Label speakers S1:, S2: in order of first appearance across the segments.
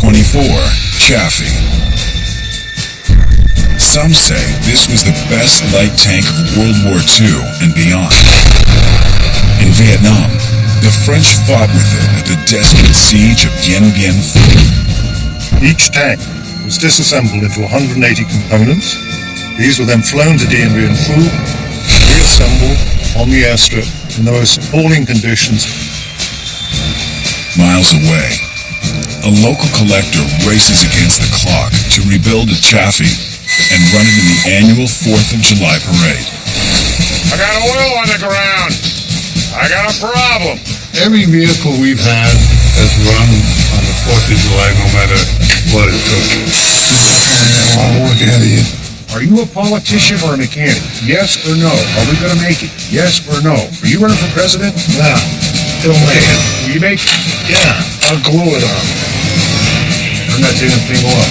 S1: M-24 Chaffee. Some say this was the best light tank of World War II and beyond. In Vietnam, the French fought with it at the desperate siege of Dien Bien Phu.
S2: Each tank was disassembled into 180 components. These were then flown to Dien Bien Phu, reassembled on the airstrip in the most appalling conditions.
S1: Miles away, a local collector races against the clock to rebuild a Chaffee and run it in the annual 4th of July parade.
S3: I got oil on the ground. I got a problem.
S4: Every vehicle we've had has run on the 4th of July, no matter what it took. I want to look at you.
S3: Are you a politician or a mechanic? Yes or no? Are we going to make it? Yes or no? Are you running for president?
S4: Nah, don't make it.
S3: Will you make it?
S4: Yeah, I'll glue it on.
S3: Turn that damn thing off.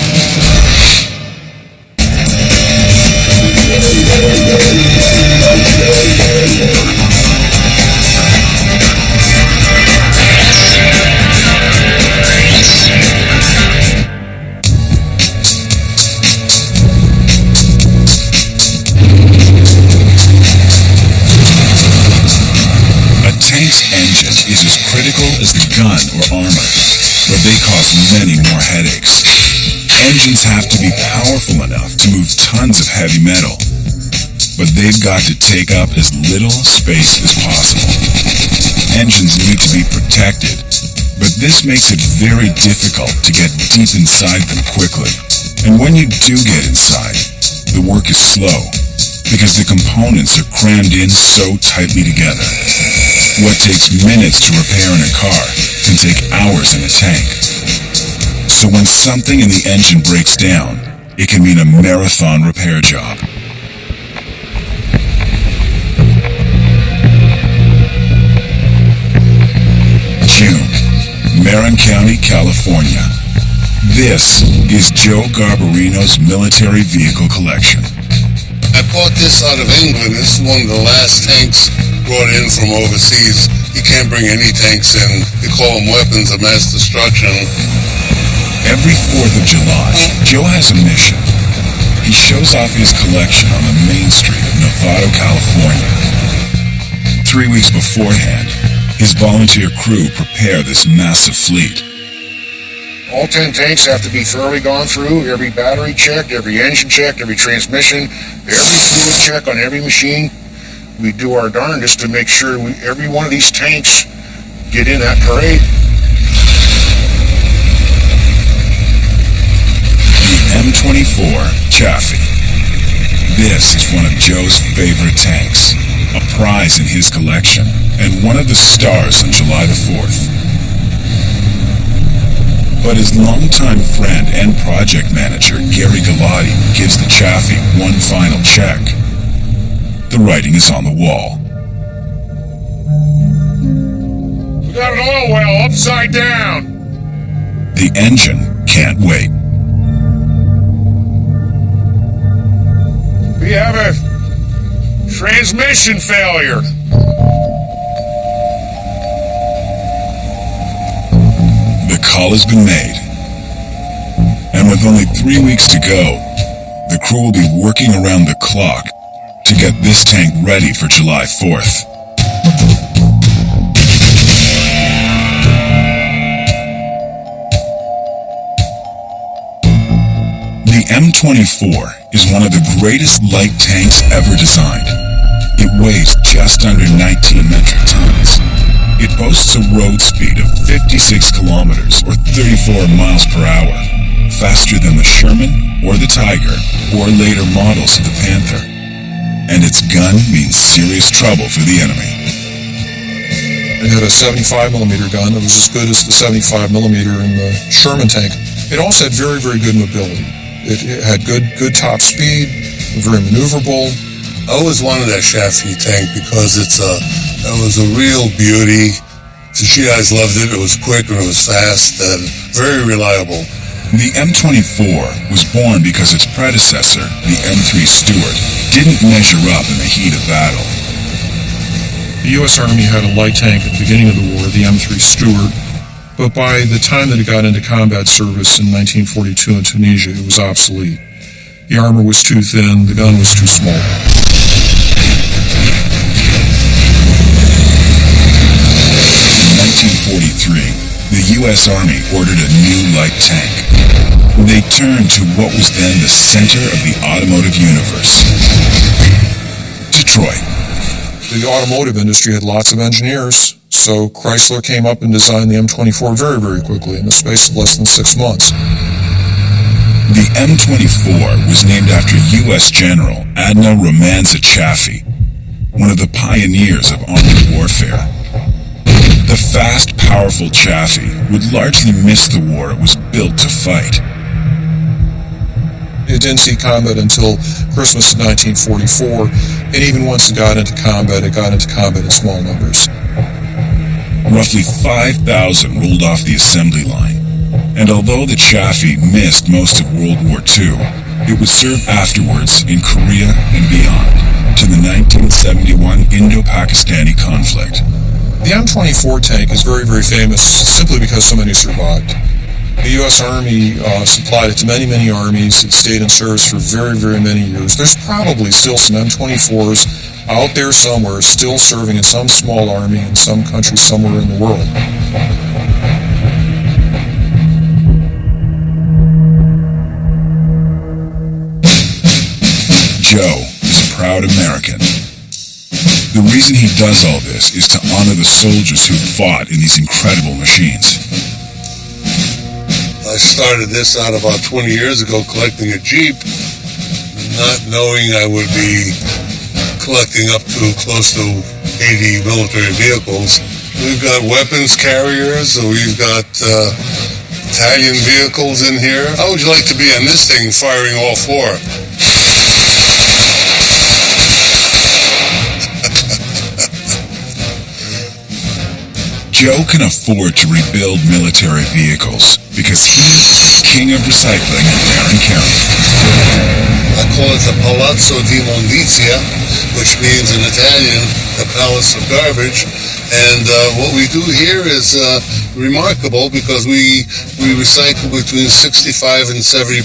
S1: Tank's engine is as critical as the gun or armor, but they cause many more headaches. Engines have to be powerful enough to move tons of heavy metal, but they've got to take up as little space as possible. Engines need to be protected, but this makes it very difficult to get deep inside them quickly. And when you do get inside, the work is slow, because the components are crammed in so tightly together. What takes minutes to repair in a car can take hours in a tank. So when something in the engine breaks down, it can mean a marathon repair job. June, Marin County, California. This is Joe Garbarino's military vehicle collection.
S4: I bought this out of England. This is one of the last tanks brought in from overseas. You can't bring any tanks in. They call them weapons of mass destruction.
S1: Every 4th of July, Joe has a mission. He shows off his collection on the main street of Novato, California. 3 weeks beforehand, his volunteer crew prepare this massive fleet.
S3: All 10 tanks have to be thoroughly gone through, every battery checked, every engine checked, every transmission, every fluid check on every machine. We do our darndest to make sure every one of these tanks get in that parade.
S1: The M-24 Chaffee. This is one of Joe's favorite tanks, a prize in his collection, and one of the stars on July the 4th. But his longtime friend and project manager, Gary Galati, gives the Chaffee one final check. The writing is on the wall.
S3: We got an oil well upside down.
S1: The engine can't wait.
S3: We have a transmission failure.
S1: The call has been made. And with only 3 weeks to go, the crew will be working around the clock to get this tank ready for July 4th. The M-24 is one of the greatest light tanks ever designed. It weighs just under 19 metric tons. It boasts a road speed of 56 kilometers or 34 miles per hour, faster than the Sherman or the Tiger or later models of the Panther. And its gun means serious trouble for the enemy.
S5: It had a 75mm gun that was as good as the 75mm in the Sherman tank. It also had very, very good mobility. It had good top speed, very maneuverable.
S4: I always wanted that Chaffee tank because it was a real beauty. The GIs loved it. It was quick and it was fast and very reliable.
S1: The M-24 was born because its predecessor, the M3 Stuart, didn't measure up in the heat of battle.
S5: The U.S. Army had a light tank at the beginning of the war, the M3 Stuart. but by the time that it got into combat service in 1942 in Tunisia, it was obsolete. The armor was too thin, the gun was too small.
S1: In 1943, the U.S. Army ordered a new light tank. They turned to what was then the center of the automotive universe, Detroit.
S5: The automotive industry had lots of engineers, so Chrysler came up and designed the M-24 very, very quickly in the space of less than 6 months.
S1: The M-24 was named after U.S. General Admiral Romanza Chaffee, one of the pioneers of armed warfare. The fast, powerful Chaffee would largely miss the war it was built to fight.
S5: It didn't see combat until Christmas of 1944, and even once it got into combat in small numbers.
S1: Roughly 5,000 rolled off the assembly line, and although the Chaffee missed most of World War II, it would serve afterwards in Korea and beyond, to the 1971 Indo-Pakistani conflict.
S5: The M-24 tank is very, very famous simply because so many survived. The U.S. Army supplied it to many, many armies. It stayed in service for very, very many years. There's probably still some M-24s out there somewhere still serving in some small army in some country somewhere in the world.
S1: Joe is a proud American. The reason he does all this is to honor the soldiers who fought in these incredible machines.
S4: I started this out about 20 years ago collecting a Jeep, not knowing I would be collecting up to close to 80 military vehicles. We've got weapons carriers, we've got Italian vehicles in here. How would you like to be on this thing firing all four?
S1: Joe can afford to rebuild military vehicles because he is king of recycling in Marin County.
S4: I call it the Palazzo di Mondizia, which means in Italian, the palace of garbage. And what we do here is remarkable because we recycle between 65 and 70%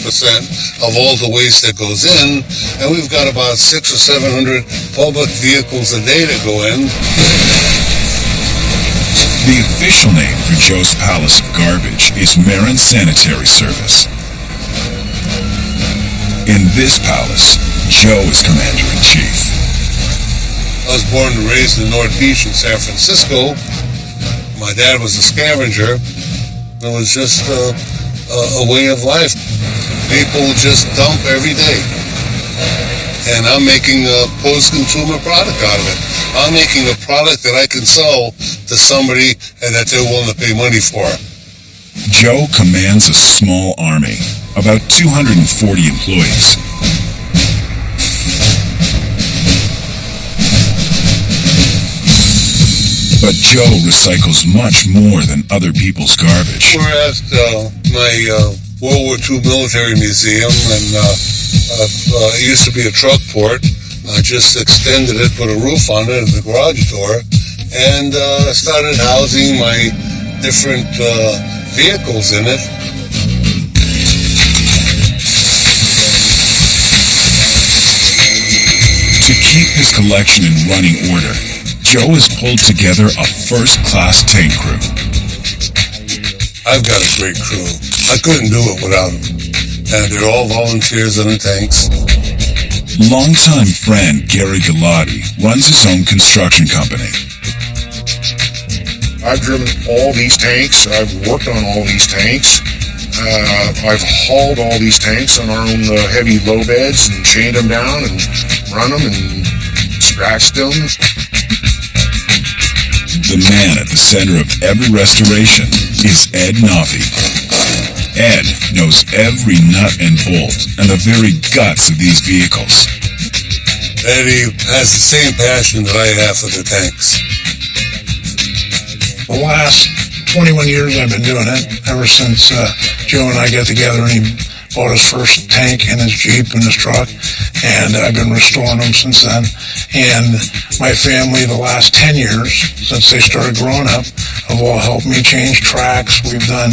S4: of all the waste that goes in. And we've got about 600 or 700 public vehicles a day that go in.
S1: The official name for Joe's Palace of Garbage is Marin Sanitary Service. In this palace, Joe is Commander-in-Chief.
S4: I was born and raised in North Beach in San Francisco. My dad was a scavenger. It was just a way of life. People just dump every day. And I'm making a post-consumer product out of it. I'm making a product that I can sell to somebody and that they're willing to pay money for.
S1: Joe commands a small army, about 240 employees. But Joe recycles much more than other people's garbage.
S4: We're at my World War II military museum, and it used to be a truck port. I just extended it, put a roof on it as a garage door, and started housing my different vehicles in it.
S1: To keep his collection in running order, Joe has pulled together a first-class tank crew.
S4: I've got a great crew. I couldn't do it without them. And they're all volunteers in the tanks.
S1: Longtime friend Gary Galati runs his own construction company.
S3: I've driven all these tanks. I've worked on all these tanks. I've hauled all these tanks on our own heavy low beds and chained them down and run them and scratched them.
S1: The man at the center of every restoration is Ed Navi. Ed knows every nut and bolt and the very guts of these vehicles.
S4: Eddie has the same passion that I have for the tanks.
S6: The last 21 years I've been doing it, ever since Joe and I got together and he bought his first tank and his Jeep and his truck, and I've been restoring them since then. And my family, the last 10 years, since they started growing up, have all helped me change tracks. We've done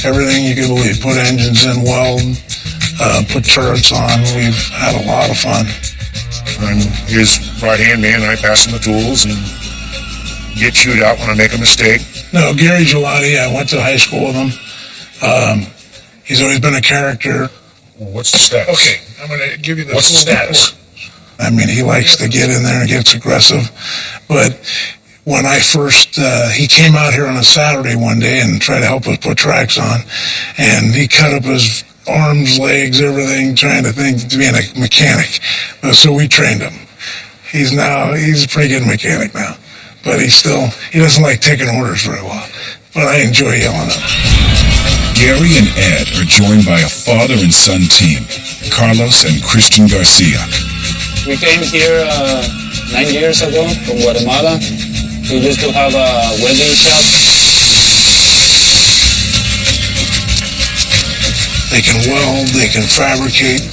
S6: everything you can believe. Put engines in, weld, put turrets on. We've had a lot of fun.
S3: I'm his right-hand man. I pass him the tools and get chewed out when I make a mistake.
S6: No, Gary Gelati, I went to high school with him. He's always been a character.
S3: Well, what's the status?
S6: Okay, I'm going to give you the
S3: What's the status?
S6: report. I mean, he likes to get in there and gets aggressive. But when I first, he came out here on a Saturday one day and tried to help us put tracks on. And he cut up his arms, legs, everything, trying to think to be a mechanic. So we trained him. He's a pretty good mechanic now. But he doesn't like taking orders very well. But I enjoy yelling at him.
S1: Gary and Ed are joined by a father and son team, Carlos and Christian Garcia.
S7: We came here 9 years ago from Guatemala. We used to have a welding shop.
S6: They can weld, they can fabricate.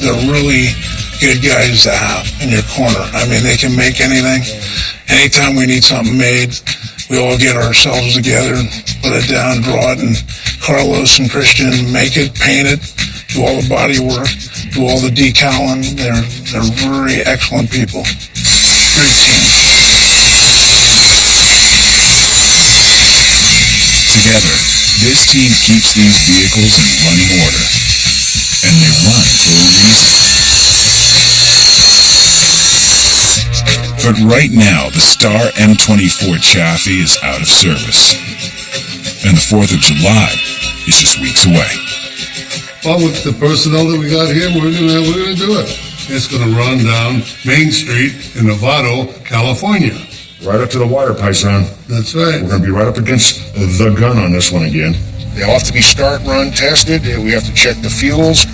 S6: They're really good guys to have in your corner. I mean, they can make anything. Anytime we need something made, we all get ourselves together and put it down, draw it, and Carlos and Christian make it, paint it, do all the body work, do all the decaling. They're very excellent people. Great team.
S1: Together, this team keeps these vehicles in running order. And they run for a reason. But right now, the Star M-24 Chaffee is out of service. And the 4th of July is just weeks away.
S4: Well, with the personnel that we got here, we're gonna do it. It's gonna run down Main Street in Novato, California.
S3: Right up to the wire, Paisan.
S4: That's right.
S3: We're going to be right up against the gun on this one again. They all have to be start, run, tested. We have to check the fuels.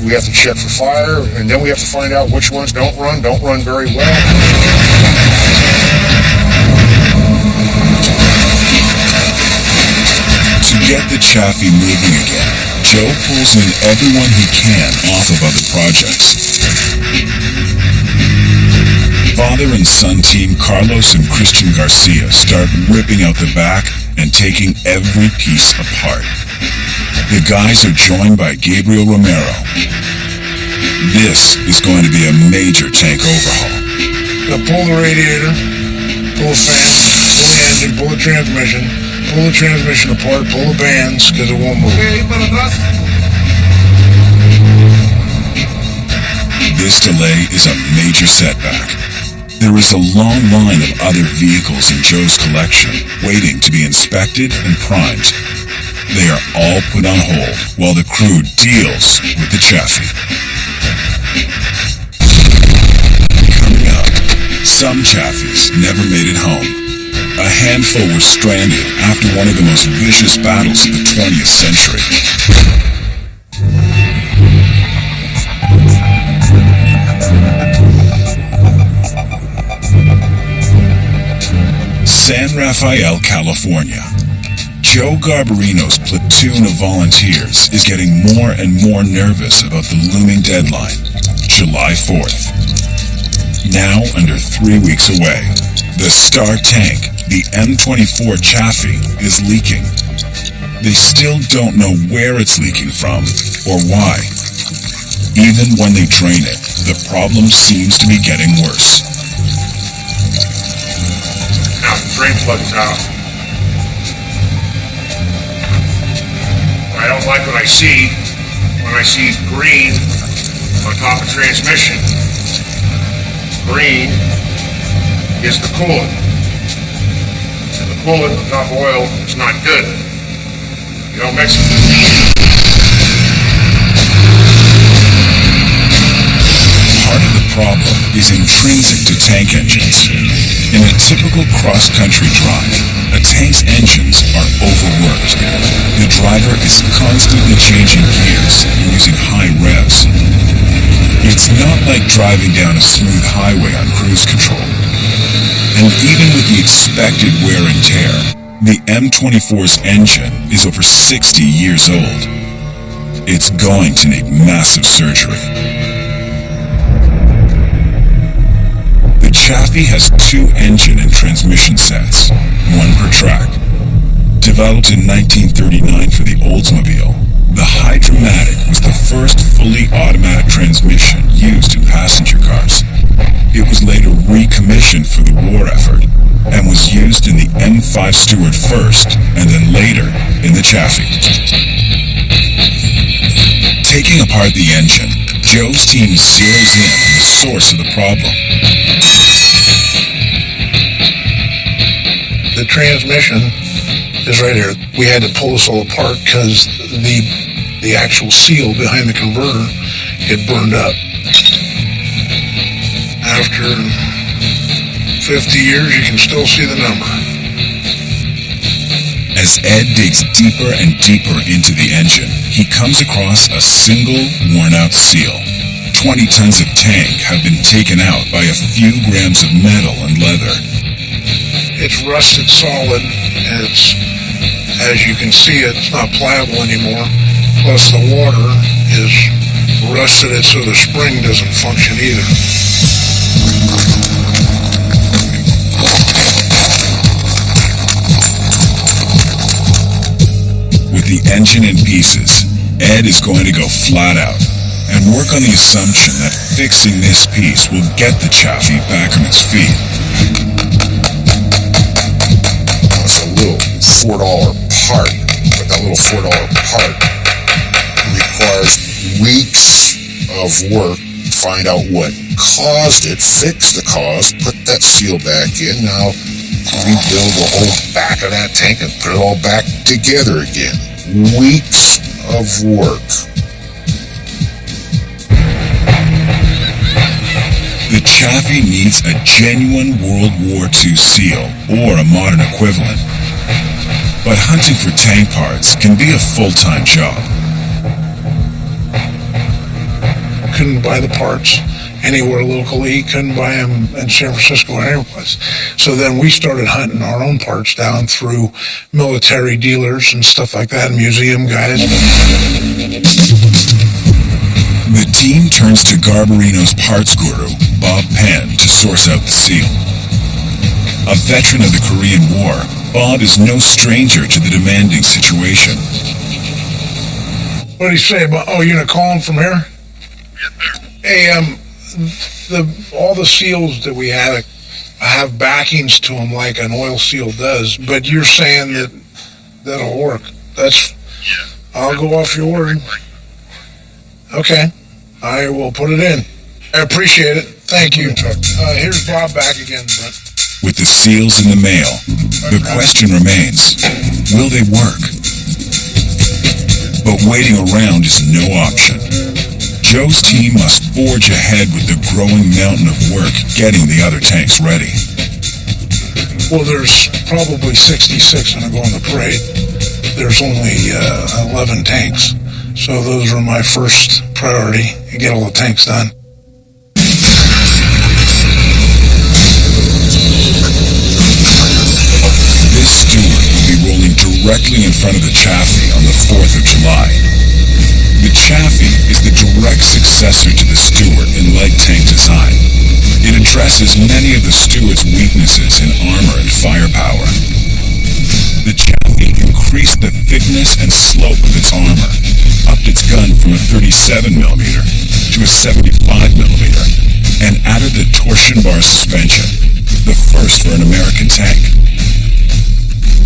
S3: We have to check for fire. And then we have to find out which ones don't run very well.
S1: To get the Chaffee moving again, Joe pulls in everyone he can off of other projects. Father and son team Carlos and Christian Garcia start ripping out the back and taking every piece apart. The guys are joined by Gabriel Romero. This is going to be a major tank overhaul.
S6: They'll pull the radiator, pull the fan, pull the engine, pull the transmission apart, pull the bands, because it won't move.
S1: This delay is a major setback. There is a long line of other vehicles in Joe's collection waiting to be inspected and primed. They are all put on hold while the crew deals with the Chaffee. Coming up, some Chafees never made it home. A handful were stranded after one of the most vicious battles of the 20th century. San Rafael, California. Joe Garbarino's platoon of volunteers is getting more and more nervous about the looming deadline, July 4th. Now under 3 weeks away, the Star tank, the M-24 Chaffee, is leaking. They still don't know where it's leaking from or why. Even when they drain it, the problem seems to be getting worse.
S3: Now, the drain plug's out. I don't like what I see when I see green on top of transmission. Green is the coolant. And the coolant on top of oil is not good. You don't mix it.
S1: Part of the problem is intrinsic to tank engines. In a typical cross-country drive, a tank's engines are overworked. The driver is constantly changing gears and using high revs. It's not like driving down a smooth highway on cruise control. And even with the expected wear and tear, the M-24's engine is over 60 years old. It's going to need massive surgery. The Chaffee has 2 engine and transmission sets, one per track. Developed in 1939 for the Oldsmobile, the Hydromatic was the first fully automatic transmission used in passenger cars. It was later recommissioned for the war effort and was used in the M5 Stuart first and then later in the Chaffee. Taking apart the engine, Joe's team zeroes in on the source of the problem.
S6: The transmission is right here. We had to pull this all apart because the actual seal behind the converter had burned up. After 50 years, you can still see the number.
S1: As Ed digs deeper and deeper into the engine, he comes across a single worn-out seal. 20 tons of tank have been taken out by a few grams of metal and leather.
S6: It's rusted solid, and as you can see, it's not pliable anymore. Plus the water is rusted it so the spring doesn't function either.
S1: With the engine in pieces, Ed is going to go flat out and work on the assumption that fixing this piece will get the Chaffee back on its feet.
S3: It's a little $4 part, but that little $4 part requires weeks of work to find out what caused it, fix the cause, put that seal back in, now rebuild the whole back of that tank and put it all back together again. Weeks of work.
S1: The Chaffee needs a genuine World War II seal or a modern equivalent. But hunting for tank parts can be a full-time job.
S6: Couldn't buy the parts anywhere locally, couldn't buy them in San Francisco or anywhere. So then we started hunting our own parts down through military dealers and stuff like that, museum guys.
S1: The team turns to Garbarino's parts guru, Bob Penn, to source out the seal. A veteran of the Korean War, Bob is no stranger to the demanding situation.
S6: What do you say about, oh, you're gonna call him from here? Hey, all the seals that we have backings to them like an oil seal does, but you're saying that that'll work. I'll go off your word. Okay, I will put it in. I appreciate it. Thank you. Here's Bob back again, Brent.
S1: With the seals in the mail, the question remains, will they work? But waiting around is no option. Joe's team must forge ahead with the growing mountain of work getting the other tanks ready.
S6: Well, there's probably 66 going to go on the parade. There's only 11 tanks. So those are my first priority, to get all the tanks done.
S1: This Stuart will be rolling directly in front of the Chaffee on the 4th of July. The Chaffee is the direct successor to the Stuart in light tank design. It addresses many of the Stuart's weaknesses in armor and firepower. The Chaffee increased the thickness and slope of its armor, upped its gun from a 37mm to a 75mm, and added the torsion bar suspension, the first for an American tank.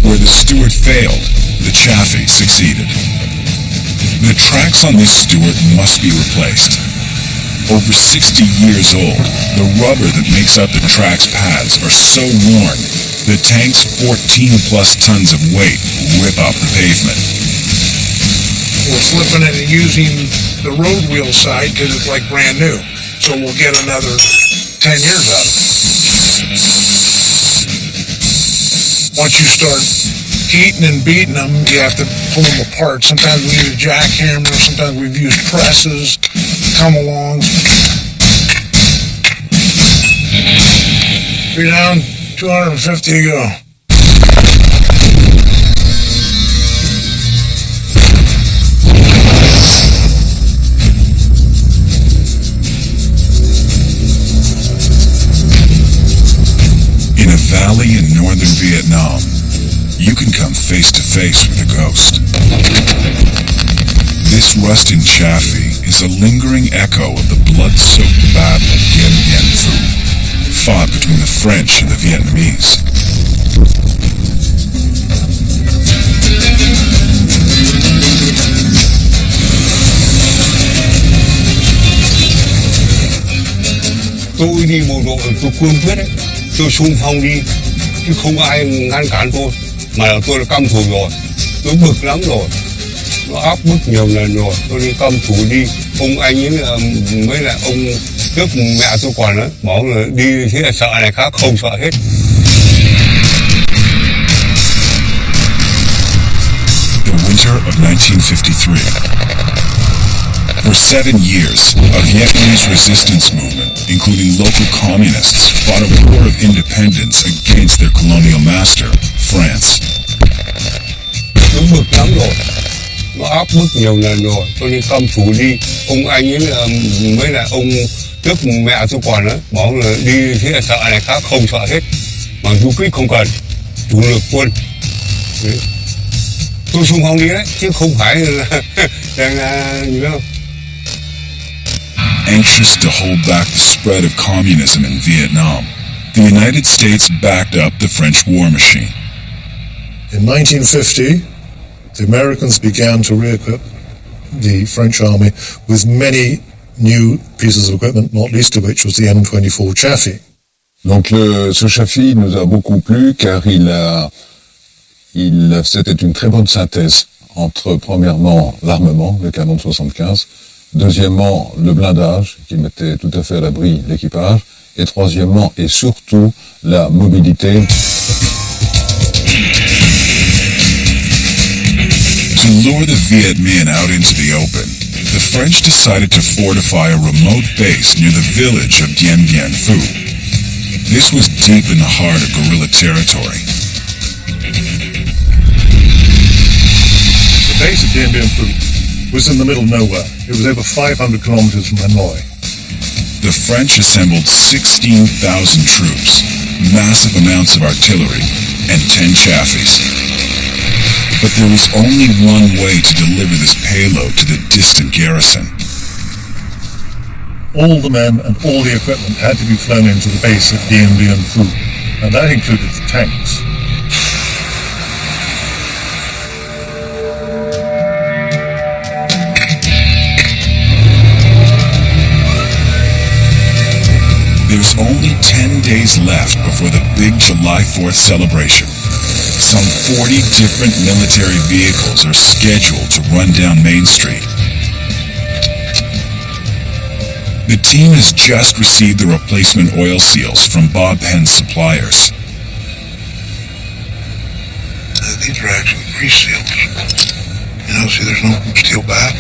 S1: Where the Stuart failed, the Chaffee succeeded. The tracks on this Stuart must be replaced. Over 60 years old, the rubber that makes up the track's pads are so worn, the tank's 14-plus tons of weight rip off the pavement.
S6: We're flipping it and using the road wheel side because it's like brand new. So we'll get another 10 years out of it. Once you start heating and beating them, you have to pull them apart. Sometimes we use a jackhammer, sometimes we've used presses, come-alongs. 3 down, 250 to go.
S1: In a valley in northern Vietnam, you can come face to face with a ghost. This rusting Chaffee is a lingering echo of the blood-soaked battle of Dien Bien Phu, fought between the French and the Vietnamese.
S4: Tôi đi bộ đội tôi cương quyết đấy, tôi xung phong đi chứ không ai ngăn cản tôi, mà tôi là căm thù rồi, tôi bực lắm rồi, nó áp bức nhiều lần rồi, tôi đi căm thù đi. Ông anh ấy mới là ông trước mẹ tôi còn đó, bảo là đi thế là sợ này khác, không sợ hết.
S1: The winter of 1953. For 7 years, a Vietnamese resistance movement, including local communists, fought a war of independence against their colonial master, France.
S4: Tôi bực lắm rồi, nó áp bức nhiều lần rồi, tôi đi căm thù đi. Ông anh ấy mới là ông trước mẹ tôi còn đó, bảo là đi thế là sợ này khác, không sợ hết, mà du kích không cần, chủ lực quân. Đấy. Tôi xung phong đi đấy, chứ không phải là gì đâu.
S1: Anxious to hold back the spread of communism in Vietnam, the United States backed up the French war machine.
S2: In 1950, the Americans began to re-equip the French army with many new pieces of equipment, not least of which was the M-24 Chaffee.
S8: Donc ce Chaffee nous a beaucoup plu car c'était une très bonne synthèse entre premièrement l'armement, le canon de 75, deuxièmement le blindage qui mettait tout à fait à l'abri l'équipage, et troisièmement et surtout la mobilité.
S1: To lure the Viet Minh out into the open, the French decided to fortify a remote base near the village of Dien Bien Phu. This was deep in the heart of guerrilla territory.
S2: The base of Dien Bien Phu was in the middle of nowhere. It was over 500 kilometers from Hanoi.
S1: The French assembled 16,000 troops, massive amounts of artillery, and 10 Chafees. But there was only one way to deliver this payload to the distant garrison.
S2: All the men and all the equipment had to be flown into the base at Dien Bien Phu, and that included the tanks.
S1: There's only 10 days left before the big July 4th celebration. Some 40 different military vehicles are scheduled to run down Main Street. The team has just received the replacement oil seals from Bob Penn's suppliers.
S6: These are actually pre-seals. You know, see, there's no steel back.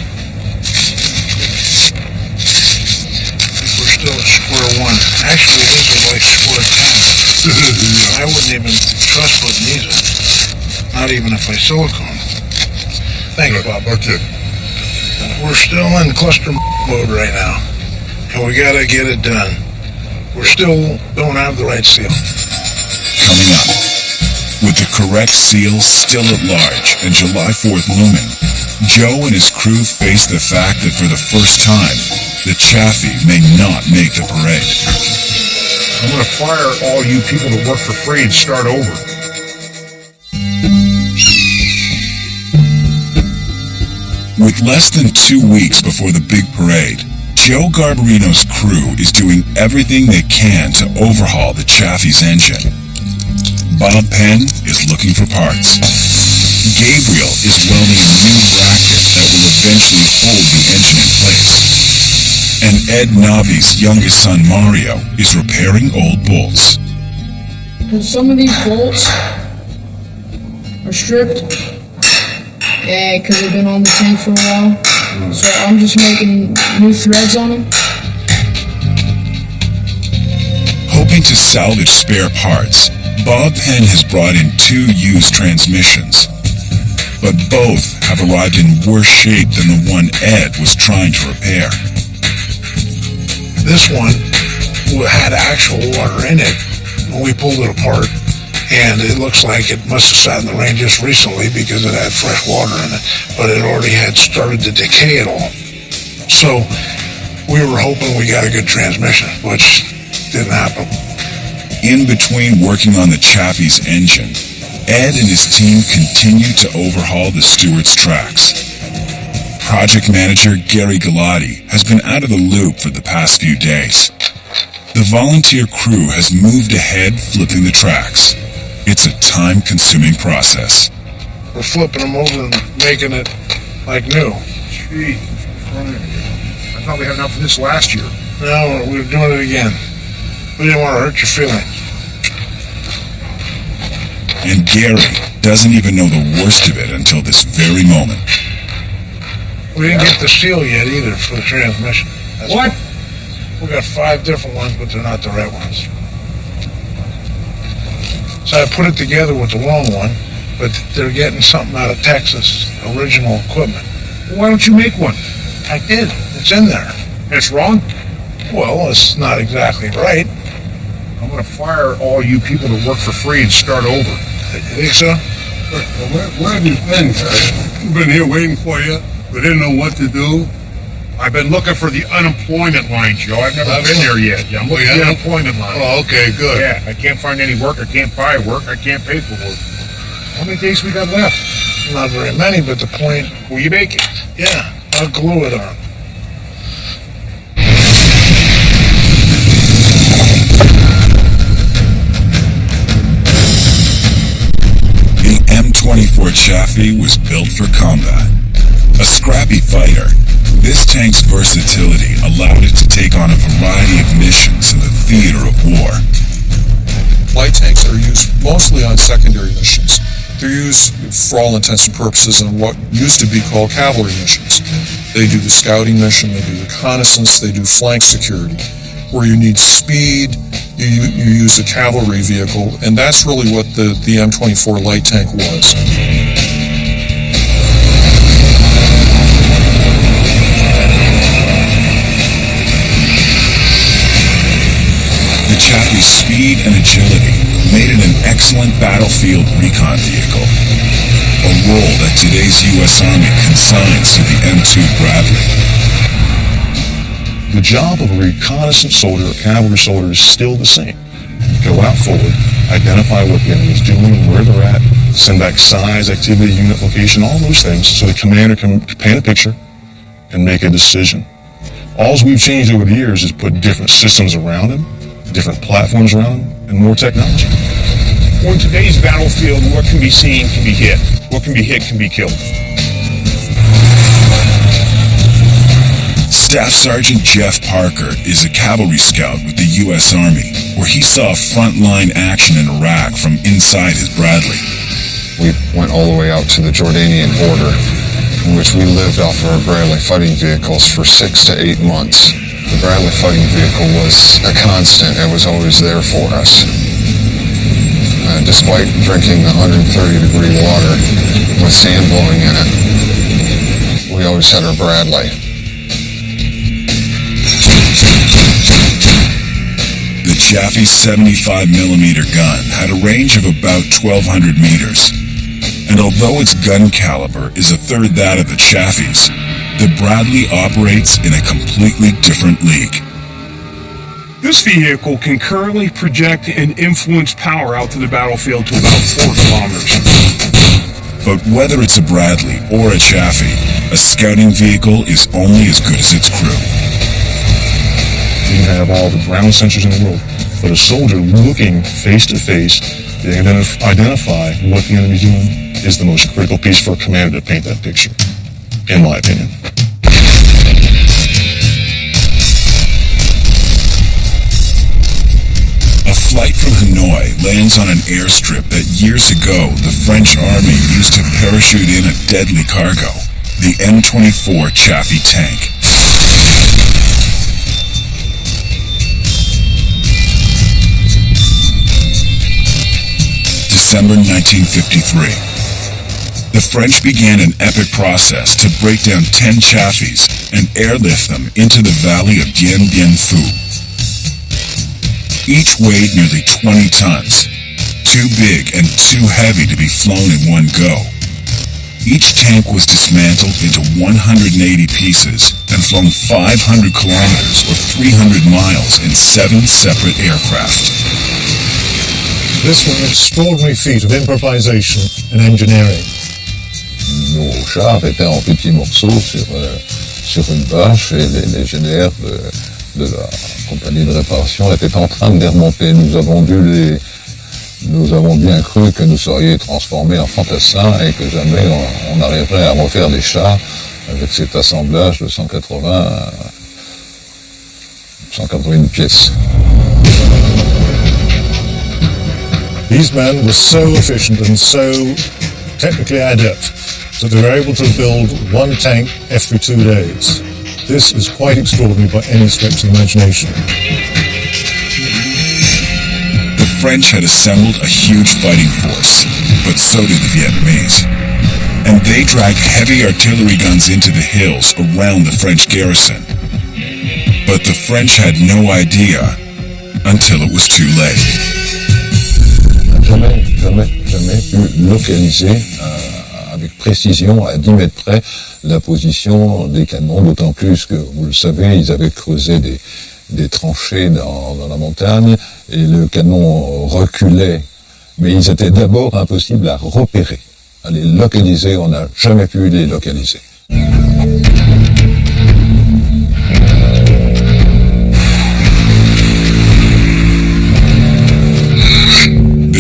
S6: We're still at square one. Actually, these are like square 10. I wouldn't even trust putting these in. Not even if I silicone. Thanks, Bob.
S2: Okay.
S6: We're still in cluster mode right now. And we gotta get it done. We still don't have the right seal.
S1: Coming up, with the correct seal still at large and July 4th looming, Joe and his crew face the fact that for the first time, the Chaffee may not make the parade.
S3: I'm going to fire all you people that work for free and start over.
S1: With less than 2 weeks before the big parade, Joe Garbarino's crew is doing everything they can to overhaul the Chaffee's engine. Bob Penn is looking for parts. Gabriel is welding a new bracket that will eventually hold the engine in place. And Ed Navi's youngest son Mario is repairing old bolts.
S9: Because some of these bolts are stripped, and because they've been on the tank for a while, so I'm just making new threads on them.
S1: Hoping to salvage spare parts, Bob Penn has brought in 2 used transmissions. But both have arrived in worse shape than the one Ed was trying to repair.
S6: This one had actual water in it when we pulled it apart, and it looks like it must have sat in the rain just recently because it had fresh water in it, but it already had started to decay it all. So we were hoping we got a good transmission, which didn't happen.
S1: In between working on the Chaffee's engine, Ed and his team continued to overhaul the Stewart's tracks. Project manager Gary Galati has been out of the loop for the past few days. The volunteer crew has moved ahead flipping the tracks. It's a time-consuming process.
S6: We're flipping them over and making it like new.
S3: Gee, I thought we had enough of this last year.
S6: No, we're doing it again. We didn't want to hurt your feelings.
S1: And Gary doesn't even know the worst of it until this very moment.
S6: We didn't get the seal yet either for the transmission.
S3: What?
S6: We got 5 different ones, but they're not the right ones. So I put it together with the wrong one, but they're getting something out of Texas, original equipment.
S3: Why don't you make one?
S6: I did. It's in there.
S3: It's wrong?
S6: Well, it's not exactly right.
S3: I'm going to fire all you people that work for free and start over.
S6: You think so?
S4: Where have you been, guys? We've been here waiting for you. We didn't know what to do.
S3: I've been looking for the unemployment line, Joe. I've never been there yet. I'm looking for the unemployment line.
S4: Oh, okay, good.
S3: Yeah, I can't find any work. I can't buy work. I can't pay for work. How many days we got left?
S6: Not very many, but the point...
S3: Will you make it?
S6: Yeah, I'll glue it on.
S1: The M-24 Chaffee was built for combat. A scrappy fighter, this tank's versatility allowed it to take on a variety of missions in the theater of war.
S5: Light tanks are used mostly on secondary missions. They're used, for all intents and purposes, on what used to be called cavalry missions. They do the scouting mission, they do reconnaissance, they do flank security. Where you need speed, you use a cavalry vehicle, and that's really what the M-24 light tank was.
S1: The Chaffee's speed and agility made it an excellent battlefield recon vehicle, a role that today's U.S. Army consigns to the M2 Bradley.
S2: The job of a reconnaissance soldier or cavalry soldier is still the same. Go out forward, identify what the enemy is doing and where they're at, send back size, activity, unit, location, all those things, so the commander can paint a picture and make a decision. All we've changed over the years is put different systems around him, different platforms around him, and more technology.
S3: On today's battlefield, what can be seen can be hit. What can be hit can be killed.
S1: Staff Sergeant Jeff Parker is a cavalry scout with the U.S. Army, where he saw frontline action in Iraq from inside his Bradley.
S8: We went all the way out to the Jordanian border, in which we lived off of our Bradley fighting vehicles for 6 to 8 months. The Bradley fighting vehicle was a constant. It was always there for us. Despite drinking 130-degree water with sand blowing in it, we always had our Bradley.
S1: The Chaffee's 75mm gun had a range of about 1,200 meters. And although its gun caliber is a third that of the Chaffee's, the Bradley operates in a completely different league.
S10: This vehicle can currently project and influence power out to the battlefield to about 4 kilometers.
S1: But whether it's a Bradley or a Chaffee, a scouting vehicle is only as good as its crew.
S2: You have all the ground sensors in the world, but a soldier looking face to face to identify what the enemy's doing is the most critical piece for a commander to paint that picture, in my opinion.
S1: A flight from Hanoi lands on an airstrip that years ago the French Army used to parachute in a deadly cargo, the M-24 Chaffee tank. December 1953. The French began an epic process to break down 10 Chaffees and airlift them into the valley of Dien Bien Phu. Each weighed nearly 20 tons, too big and too heavy to be flown in one go. Each tank was dismantled into 180 pieces and flown 500 kilometers or 300 miles in 7 separate aircraft.
S2: This was an extraordinary feat of improvisation and engineering.
S8: Nos chars étaient en petits morceaux sur une bâche et les ingénieurs de la compagnie de réparation étaient en train de les remonter. Nous avons bien cru que nous serions transformés en fantassins et que jamais on arriverait à refaire des chars avec cet assemblage de 181 pièces.
S2: These men were so efficient and so technically adept that they were able to build one tank every 2 days. This is quite extraordinary by any stretch of the imagination.
S1: The French had assembled a huge fighting force, but so did the Vietnamese. And they dragged heavy artillery guns into the hills around the French garrison. But the French had no idea until it was too late.
S8: Jamais pu localiser avec précision, à 10 mètres près, la position des canons, d'autant plus que, vous le savez, ils avaient creusé des tranchées dans la montagne, et le canon reculait, mais ils étaient d'abord impossibles à repérer. À les localiser, on n'a jamais pu les localiser.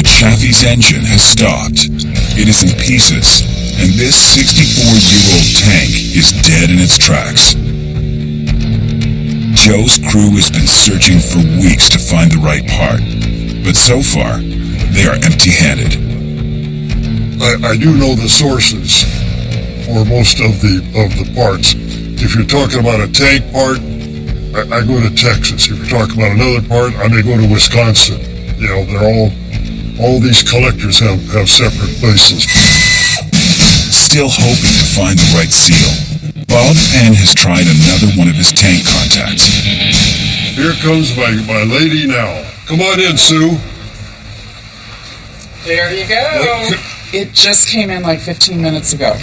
S1: Chaffee's engine has stopped. It is in pieces, and this 64-year-old tank is dead in its tracks. Joe's crew has been searching for weeks to find the right part, but so far, they are empty-handed.
S11: I do know the sources for most of the parts. If you're talking about a tank part, I go to Texas. If you're talking about another part, I may go to Wisconsin. You know, they're all these collectors have separate places.
S1: Still hoping to find the right seal, Bob Penn has tried another one of his tank contacts.
S11: Here comes my lady now. Come on in, Sue.
S12: There you go. It just came in like 15 minutes ago.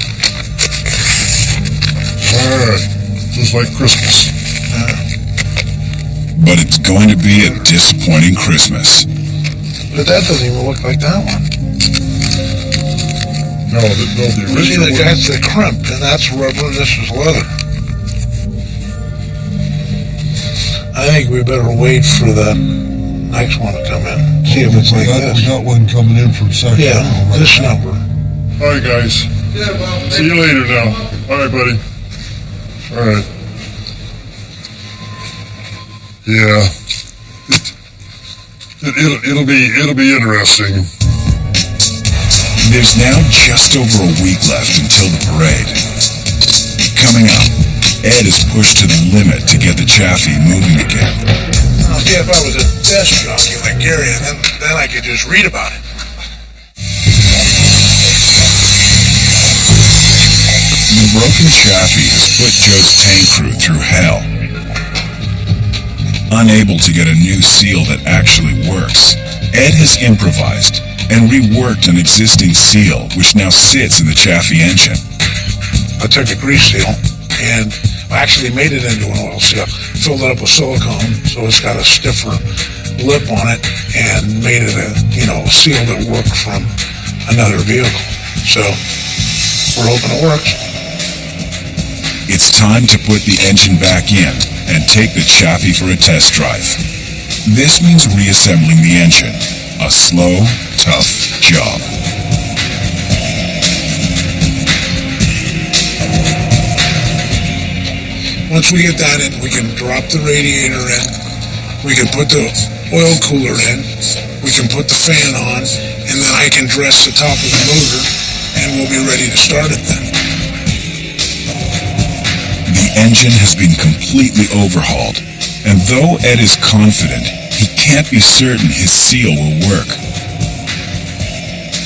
S11: Alright, just like Christmas.
S1: But it's going to be a disappointing Christmas.
S6: But that doesn't even look like that one.
S11: No, the original one.
S6: That's the crimp, and that's rubber, and this is leather. I think we better wait for the next one to come in. See if it's like this.
S11: We got one coming in from Sacramento.
S6: Yeah, this number.
S11: All right, guys.
S12: Yeah, well,
S11: See you later now. All right, buddy. All right. Yeah. It'll be interesting.
S1: There's now just over a week left until the parade. Coming up, Ed is pushed to the limit to get the Chaffee moving again.
S6: I'll see if I was a desk jockey like Gary, and then I could just read about it.
S1: The broken Chaffee has put Joe's tank crew through hell. Unable to get a new seal that actually works, Ed has improvised and reworked an existing seal which now sits in the Chaffee engine.
S6: I took a grease seal and actually made it into an oil seal, filled it up with silicone so it's got a stiffer lip on it, and made it a seal that worked from another vehicle. So we're hoping it works.
S1: It's time to put the engine back in and take the Chaffee for a test drive. This means reassembling the engine, a slow, tough job.
S6: Once we get that in, we can drop the radiator in, we can put the oil cooler in, we can put the fan on, and then I can dress the top of the motor, and we'll be ready to start it then.
S1: The engine has been completely overhauled, and though Ed is confident, he can't be certain his seal will work.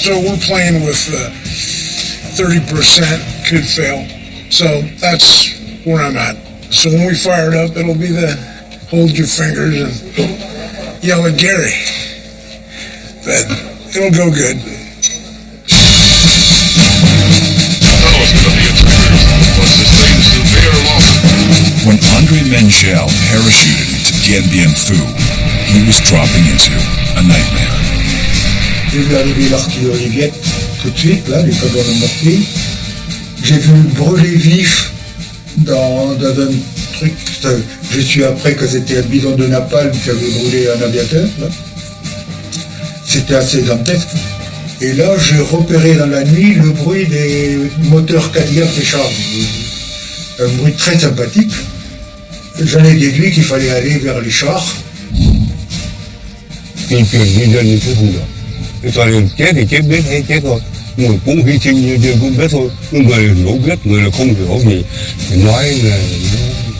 S6: So we're playing with 30% could fail. So that's where I'm at. So when we fire it up, it'll be the hold your fingers and yell at Gary. But It'll go good.
S11: Tell us about the attackers. Was this thing severe loss?
S1: When André Mengel parachuted into Dien Bien Phu, he was dropping into a nightmare.
S13: J'ai vu arriver l'artillerie viette tout de suite, là, les canons de mortier. J'ai vu brûler vif dans un truc. J'ai su après que c'était un bidon de napalm qui avait brûlé un aviateur. Là. C'était assez dantesque. Et là, j'ai repéré dans la nuit le bruit des moteurs Cadillac des chars. Un bruit très sympathique. J'en ai déduit qu'il fallait aller vers les chars.
S14: Thì chuyện di dân như thế không được. Thế cho nên chết thì chết biết hay chết thôi. Nhưng mà cũng hy sinh như dân cũng biết thôi. Nhưng người hiểu biết, người là không hiểu gì. Thì nói là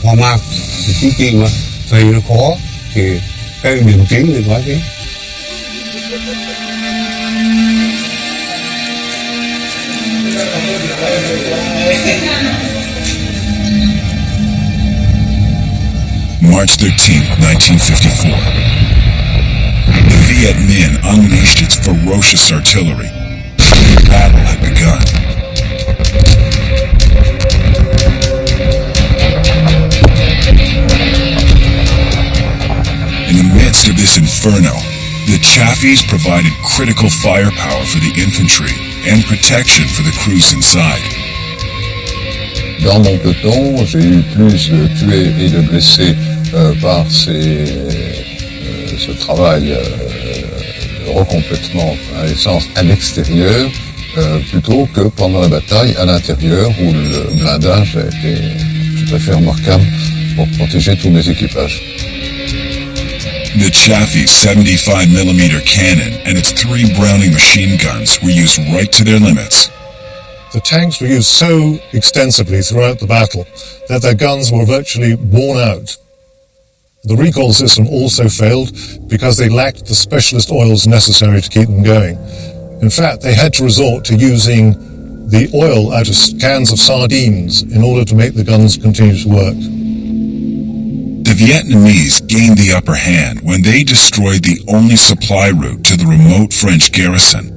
S14: hoang mang. Thì chính trị mà thầy nó khó. Thì cái điểm chính thì nói thế.
S1: March 13th, 1954. The Viet Minh unleashed its ferocious artillery. The battle had begun. In the midst of this inferno, the Chaffees provided critical firepower for the infantry and protection for the crews inside.
S8: Dans mon peloton, j'ai eu plus de tués et de blessés par ce travail de recomplètement à l'essence à l'extérieur plutôt que pendant la bataille à l'intérieur où le blindage a été tout à fait remarquable pour protéger tous mes équipages.
S1: The Chaffee's 75mm cannon and its 3 Browning machine guns were used right to their limits.
S2: The tanks were used so extensively throughout the battle that their guns were virtually worn out. The recall system also failed because they lacked the specialist oils necessary to keep them going. In fact, they had to resort to using the oil out of cans of sardines in order to make the guns continue to work.
S1: The Vietnamese gained the upper hand when they destroyed the only supply route to the remote French garrison.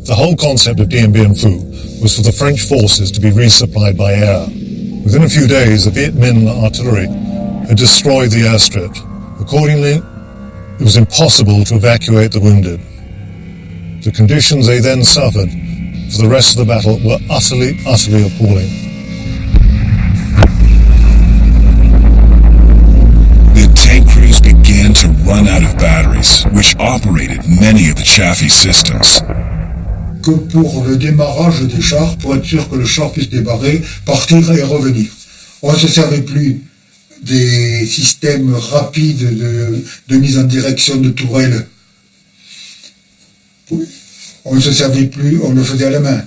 S2: The whole concept of Dien Bien Phu was for the French forces to be resupplied by air. Within a few days, the Viet Minh artillery had destroyed the airstrip. Accordingly, it was impossible to evacuate the wounded. The conditions they then suffered for the rest of the battle were utterly appalling.
S1: The tank crews began to run out of batteries, which operated many of the Chaffee systems.
S13: Que pour le démarrage des chars, pour être sûr que le char puisse démarrer, partir et revenir. On ne se servait plus des systèmes rapides de mise en direction de tourelles. On ne se servait plus, on le faisait à la main.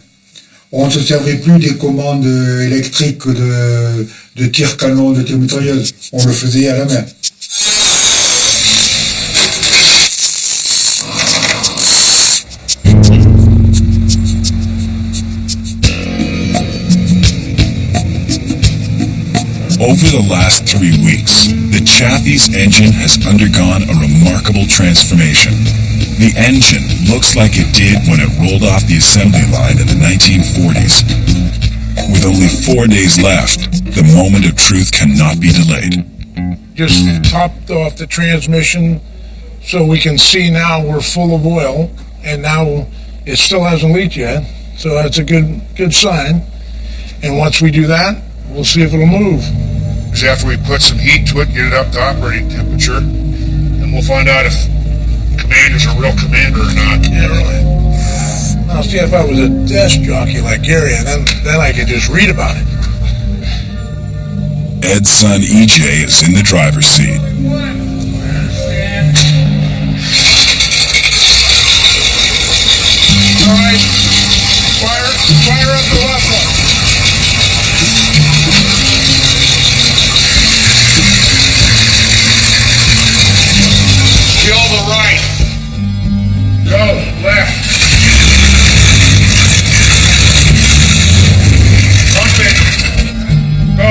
S13: On ne se servait plus des commandes électriques de tir-canon, de tir-mitrailleuse. On le faisait à la main.
S1: Over the last 3 weeks, the Chaffee's engine has undergone a remarkable transformation. The engine looks like it did when it rolled off the assembly line in the 1940s. With only 4 days left, the moment of truth cannot be delayed.
S6: Just topped off the transmission so we can see now we're full of oil, and now it still hasn't leaked yet, so that's a good sign. And once we do that, we'll see if it'll move.
S3: Because after we put some heat to it, get it up to operating temperature, and we'll find out if the commander's a real commander or not.
S6: Yeah, really. Now, see, if I was a desk jockey like Gary, then I could just read about it.
S1: Ed's son EJ is in the driver's seat.
S6: All right, fire up the left one.
S3: Kill the right. Go, left. Pump it. Go.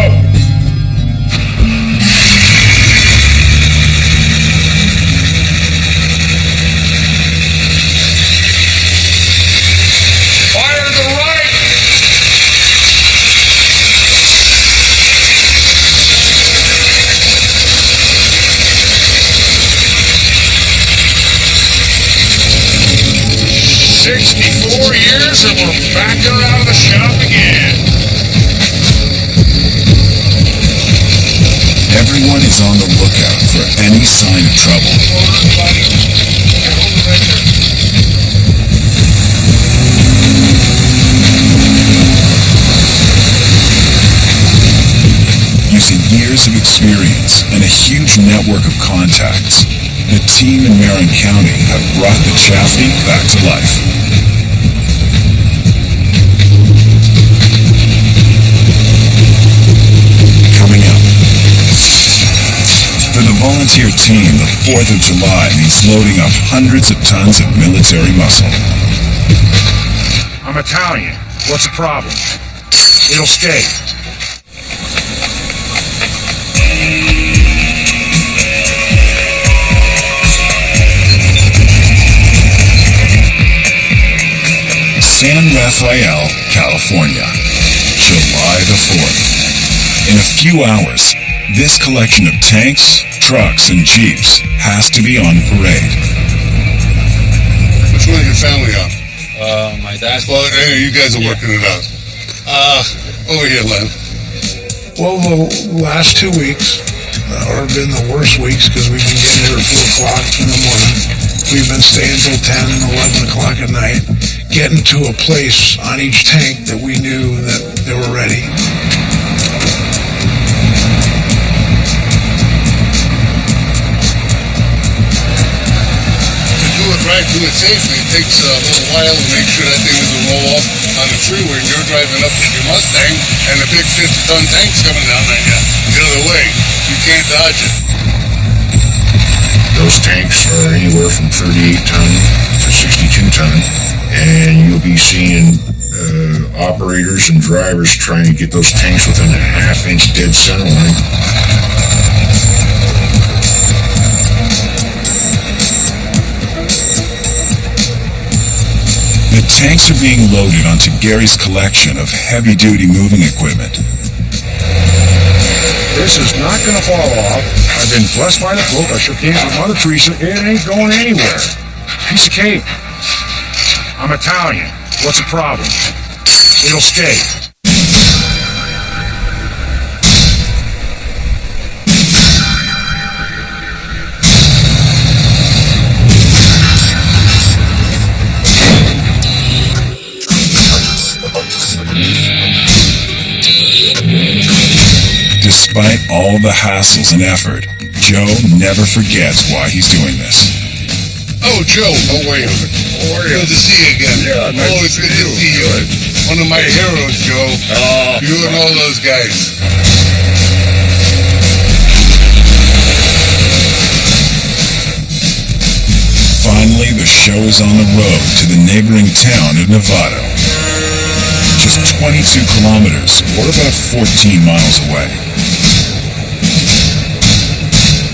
S3: and we're back there out of the shop again.
S1: Everyone is on the lookout for any sign of trouble. Using years of experience and a huge network of contacts, the team in Marin County have brought the Chaffee back to life. Coming up. For the volunteer team, the 4th of July means loading up hundreds of tons of military muscle.
S3: I'm Italian. What's the problem? It'll stay.
S1: San Rafael, California, July the 4th. In a few hours, this collection of tanks, trucks, and jeeps has to be on parade.
S4: Which one is your family on?
S7: My dad.
S4: Well, hey, you guys are working it out. Over here, Len.
S6: Well, the last 2 weeks have been the worst weeks because we've been getting here at 4 o'clock in the morning. We've been staying till 10, 11 o'clock at night, getting to a place on each tank that we knew that they were ready.
S4: Do it right, do it safely. It takes a little while to make sure that thing doesn't roll off on the freeway when you're driving up with your Mustang and a big 50-ton tank's coming down on you the other way. You can't dodge it.
S3: Those tanks are anywhere from 38 ton to 62 ton, and you'll be seeing operators and drivers trying to get those tanks within a half-inch dead center line.
S1: The tanks are being loaded onto Gary's collection of heavy-duty moving equipment.
S3: This is not going to fall off. I've been blessed by the Pope. I shook hands with Mother Teresa. It ain't going anywhere. Piece of cake. I'm Italian. What's the problem? It'll stay.
S1: Despite all the hassles and effort, Joe never forgets why he's doing this.
S4: Oh, Joe. Oh, wait a minute.
S3: How are you?
S4: Good to see you again.
S3: Yeah, nice
S4: Always
S3: to
S4: good
S3: see
S4: to
S3: you.
S4: see you. One of my heroes, Joe. You and all those guys.
S1: Finally, the show is on the road to the neighboring town of Novato. Just 22 kilometers, or about 14 miles away.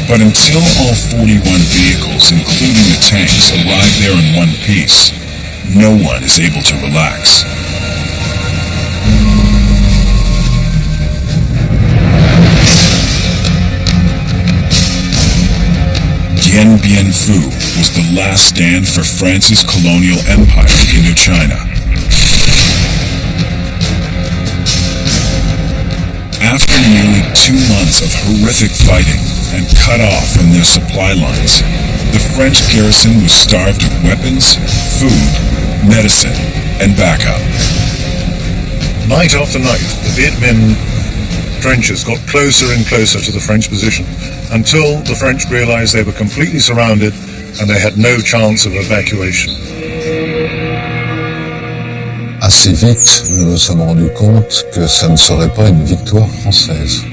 S1: But until all 41 vehicles, including the tanks, arrive there in one piece, no one is able to relax. Dien Bien Phu was the last stand for France's colonial empire in Indochina. After nearly 2 months of horrific fighting and cut off from their supply lines, the French garrison was starved of weapons, food, medicine, and backup.
S2: Night after night, the Viet Minh trenches got closer and closer to the French position until the French realized they were completely surrounded and they had no chance of evacuation.
S8: Assez vite, nous nous sommes rendus compte que ça ne serait pas une victoire française.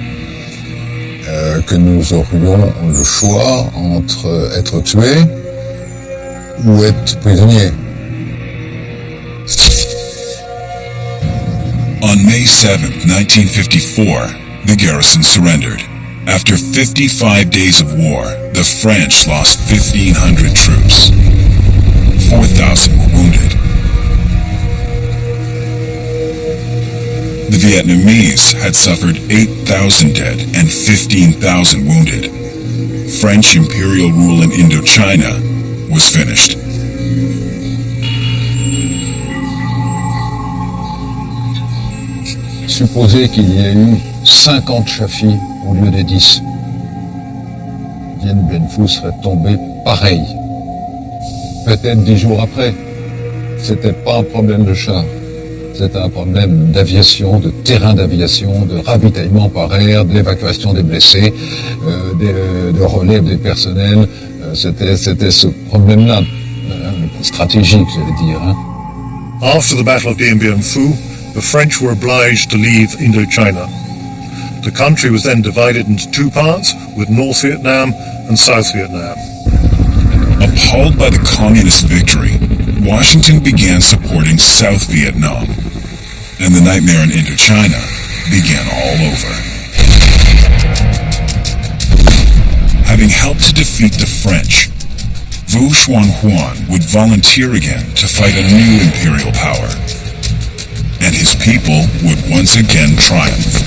S8: Que nous aurions le choix entre être tués ou être prisonniers.
S1: On May 7th, 1954, the garrison surrendered. After 55 days of war, the French lost 1,500 troops. 4,000 were wounded. The Vietnamese had suffered 8,000 dead and 15,000 wounded. French imperial rule in Indochina was finished.
S8: Supposez qu'il y ait eu 50 Chaffee au lieu des 10. Dien Bien Phu serait tombé pareil. Peut-être 10 jours après. C'était pas un problème de char. C'était un problème d'aviation, de terrain d'aviation, de ravitaillement par air, d'évacuation des blessés, de relève des personnels. C'était ce problème-là, stratégique, j'allais dire. Hein.
S2: After the Battle of Dien Bien Phu, the French were obliged to leave Indochina. The country was then divided into two parts, with North Vietnam and South Vietnam.
S1: Appalled by the communist victory, Washington began supporting South Vietnam, and the nightmare in Indochina began all over. Having helped to defeat the French, Wu Xuanhuan would volunteer again to fight a new imperial power, and his people would once again triumph.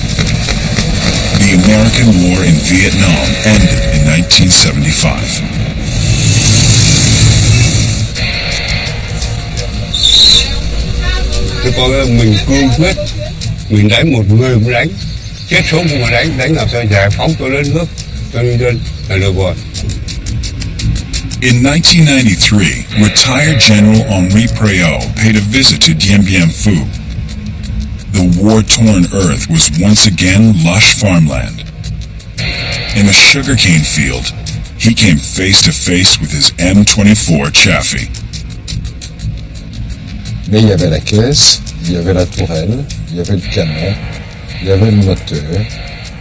S1: The American War in Vietnam ended in 1975.
S14: Thế còn mình cương quyết, mình đánh một người cũng đánh, chết sống cũng mà đánh làm sao giải phóng cho đất nước, cho nhân dân là được rồi.
S1: In 1993, retired General Henri Préau paid a visit to Dien Bien Phu. The war-torn earth was once again lush farmland. In a sugarcane field, he came face to face with his M-24 Chaffee.
S8: Mais il y avait la caisse, il y avait la tourelle, il y avait le canon, il y avait le moteur.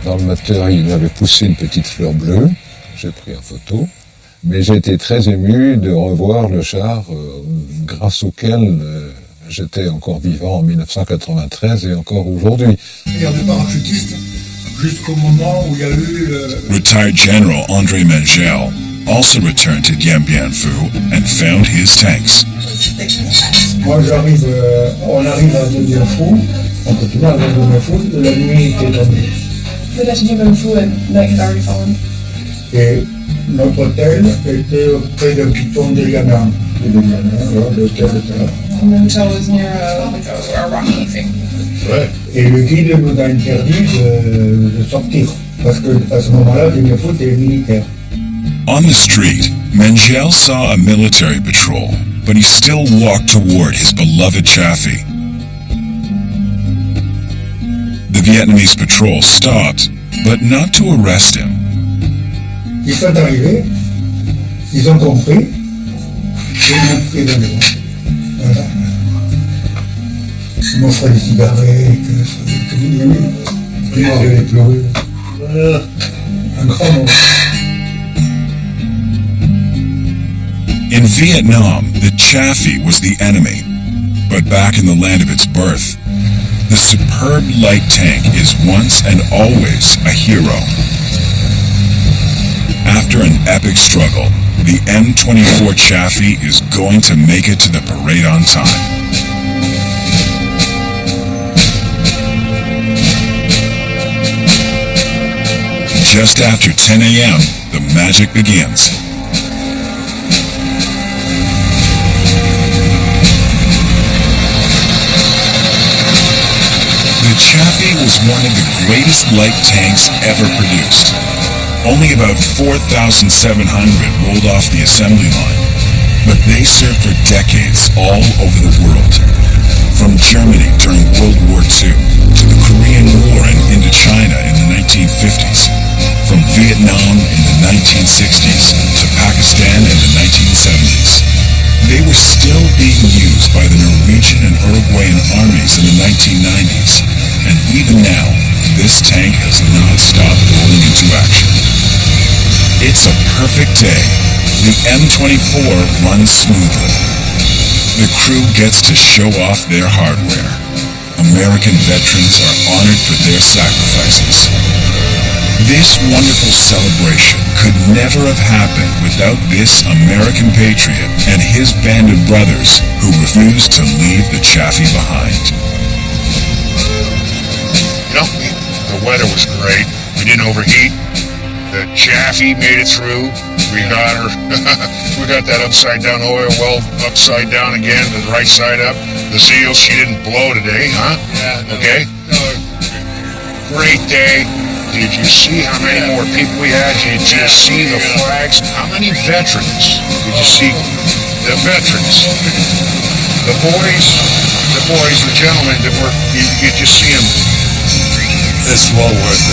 S8: Dans le moteur, il avait poussé une petite fleur bleue. J'ai pris en photo. Mais j'ai été très ému de revoir le char grâce auquel j'étais encore vivant en 1993 et encore aujourd'hui.
S13: Il y a des parachutistes jusqu'au moment où il y a eu le...
S1: Retired General André Mengel also returned to Dien Bien Phu and found his tanks.
S13: Moi on arrive à Dien Bien Phu, on continue à Dien Bien Phu, la nuit était tombée.
S15: The Dien Bien Phu at night had already fallen.
S13: Et notre hôtel était près d'un piton de Yanam. L'hôtel était là.
S15: And the hotel was near a rocky thing.
S13: Ouais. Et le guide nous a interdit de sortir, parce que à ce moment-là, Dien Bien Phu était militaire.
S1: On the street, Mengel saw a military patrol, but he still walked toward his beloved Chaffee. The Vietnamese patrol stopped, but not to arrest him.
S13: Ils sont arrivés, ils ont compris, et ils m'ont pris dans les bras. Voilà. Ils m'offraient des cigarettes, moi j'avais pleuré. Voilà. Un grand moment.
S1: In Vietnam, the Chaffee was the enemy, but back in the land of its birth, the superb light tank is once and always a hero. After an epic struggle, the M-24 Chaffee is going to make it to the parade on time. Just after 10 a.m., the magic begins. The Chaffee was one of the greatest light tanks ever produced. Only about 4,700 rolled off the assembly line, but they served for decades all over the world. From Germany during World War II, to the Korean War and Indochina in the 1950s, from Vietnam in the 1960s to Pakistan in the 1970s. They were still being used by the Norwegian and Uruguayan armies in the 1990s, and even now, this tank has not stopped rolling into action. It's a perfect day. The M-24 runs smoothly. The crew gets to show off their hardware. American veterans are honored for their sacrifices. This wonderful celebration could never have happened without this American patriot and his band of brothers who refused to leave the Chaffee behind.
S3: You know, the weather was great. We didn't overheat. The Chaffee made it through. We got her. We got that upside down oil well upside down again, the right side up. The seals, she didn't blow today, huh?
S4: Yeah.
S3: Okay.
S4: No,
S3: great day. Did you see how many more people we had? Did you see the flags? How many veterans? Did you see the veterans? The boys, the gentlemen that were, did you see them?
S4: It's well worth